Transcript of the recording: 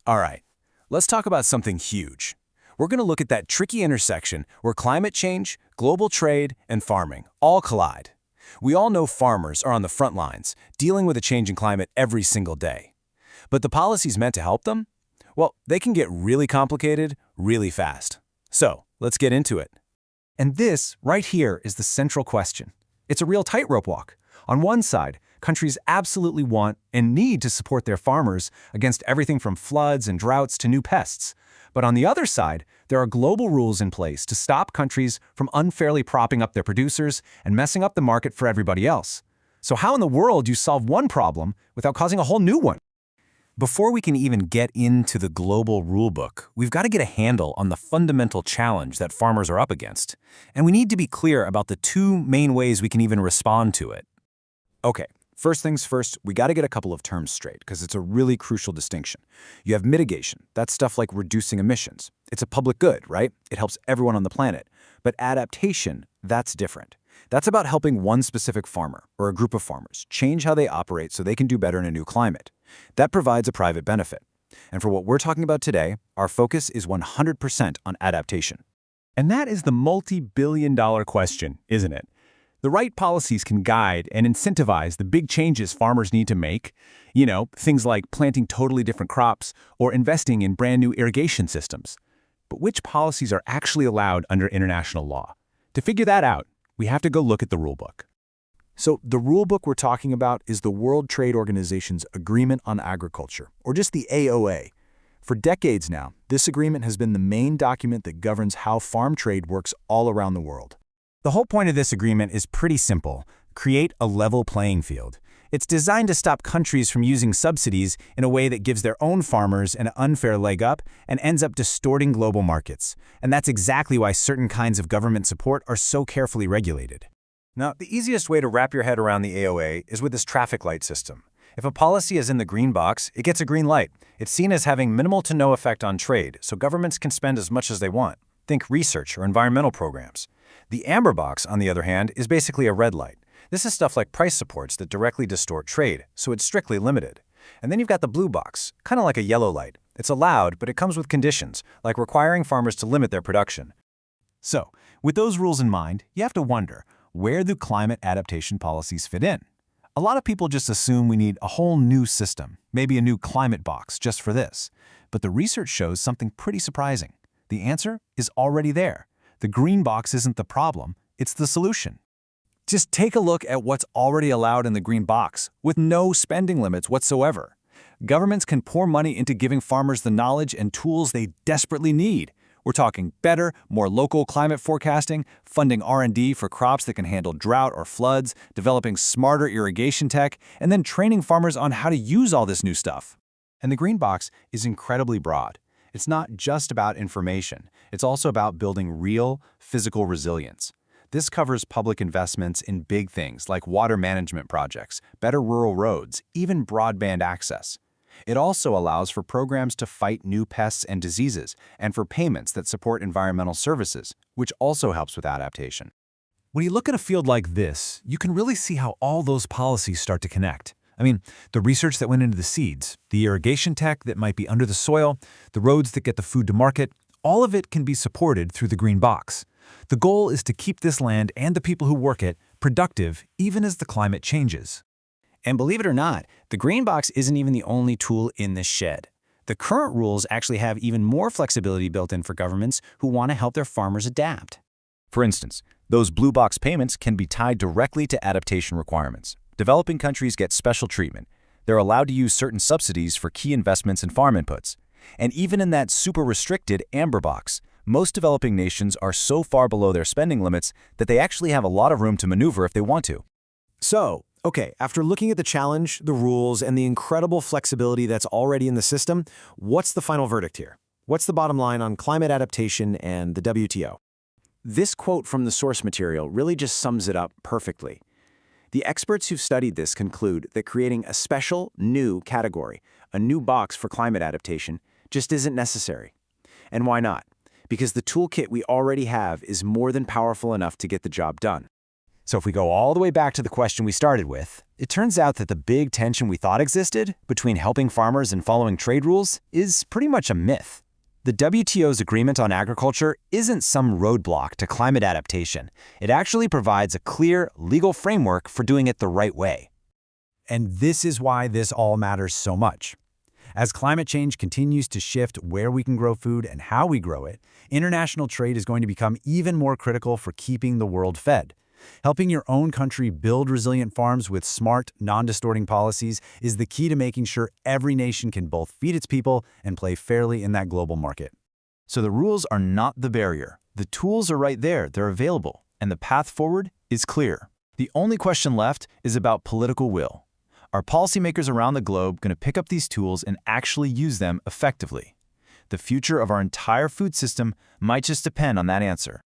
All right, let's talk about something huge. We're going to look at that tricky intersection where climate change, global trade, and farming all collide. We all know farmers are on the front lines, dealing with a changing climate every single day. But the policies meant to help them? Well, they can get really complicated really fast. So, let's get into it. And this, right here, is the central question. It's a real tightrope walk. On one side, countries absolutely want and need to support their farmers against everything from floods and droughts to new pests. But on the other side, there are global rules in place to stop countries from unfairly propping up their producers and messing up the market for everybody else. So how in the world do you solve one problem without causing a whole new one? Before we can even get into the global rulebook, we've got to get a handle on the fundamental challenge that farmers are up against. And we need to be clear about the two main ways we can even respond to it. Okay, first things first, we got to get a couple of terms straight because it's a really crucial distinction. You have mitigation. That's stuff like reducing emissions. It's a public good, right? It helps everyone on the planet. But adaptation, that's different. That's about helping one specific farmer or a group of farmers change how they operate so they can do better in a new climate. That provides a private benefit. And for what we're talking about today, our focus is 100% on adaptation. And that is the multi-billion-dollar question, isn't it? The right policies can guide and incentivize the big changes farmers need to make. You know, things like planting totally different crops or investing in brand new irrigation systems. But which policies are actually allowed under international law? To figure that out, we have to go look at the rulebook. So the rulebook we're talking about is the World Trade Organization's Agreement on Agriculture, or just the AOA. For decades now, this agreement has been the main document that governs how farm trade works all around the world. The whole point of this agreement is pretty simple: create a level playing field. It's designed to stop countries from using subsidies in a way that gives their own farmers an unfair leg up and ends up distorting global markets. And that's exactly why certain kinds of government support are so carefully regulated. Now, the easiest way to wrap your head around the AOA is with this traffic light system. If a policy is in the green box, it gets a green light. It's seen as having minimal to no effect on trade, so governments can spend as much as they want. Think research or environmental programs. The amber box, on the other hand, is basically a red light. This is stuff like price supports that directly distort trade, so it's strictly limited. And then you've got the blue box, kind of like a yellow light. It's allowed, but it comes with conditions, like requiring farmers to limit their production. So, with those rules in mind, you have to wonder, where do climate adaptation policies fit in? A lot of people just assume we need a whole new system, maybe a new climate box just for this. But the research shows something pretty surprising. The answer is already there. The green box isn't the problem, it's the solution. Just take a look at what's already allowed in the green box, with no spending limits whatsoever. Governments can pour money into giving farmers the knowledge and tools they desperately need. We're talking better, more local climate forecasting, funding R&D for crops that can handle drought or floods, developing smarter irrigation tech, and then training farmers on how to use all this new stuff. And the green box is incredibly broad. It's not just about information. It's also about building real, physical resilience. This covers public investments in big things like water management projects, better rural roads, even broadband access. It also allows for programs to fight new pests and diseases, and for payments that support environmental services, which also helps with adaptation. When you look at a field like this, you can really see how all those policies start to connect. I mean, the research that went into the seeds, the irrigation tech that might be under the soil, the roads that get the food to market, all of it can be supported through the green box. The goal is to keep this land and the people who work it productive even as the climate changes. And believe it or not, the green box isn't even the only tool in this shed. The current rules actually have even more flexibility built in for governments who want to help their farmers adapt. For instance, those blue box payments can be tied directly to adaptation requirements. Developing countries get special treatment. They're allowed to use certain subsidies for key investments in farm inputs. And even in that super restricted amber box, most developing nations are so far below their spending limits that they actually have a lot of room to maneuver if they want to. So, okay, after looking at the challenge, the rules, and the incredible flexibility that's already in the system, what's the final verdict here? What's the bottom line on climate adaptation and the WTO? This quote from the source material really just sums it up perfectly. The experts who've studied this conclude that creating a special, new category, a new box for climate adaptation, just isn't necessary. And why not? Because the toolkit we already have is more than powerful enough to get the job done. So if we go all the way back to the question we started with, it turns out that the big tension we thought existed between helping farmers and following trade rules is pretty much a myth. The WTO's agreement on agriculture isn't some roadblock to climate adaptation. It actually provides a clear, legal framework for doing it the right way. And this is why this all matters so much. As climate change continues to shift where we can grow food and how we grow it, international trade is going to become even more critical for keeping the world fed. Helping your own country build resilient farms with smart, non-distorting policies is the key to making sure every nation can both feed its people and play fairly in that global market. So the rules are not the barrier. The tools are right there, they're available, and the path forward is clear. The only question left is about political will. Are policymakers around the globe going to pick up these tools and actually use them effectively? The future of our entire food system might just depend on that answer.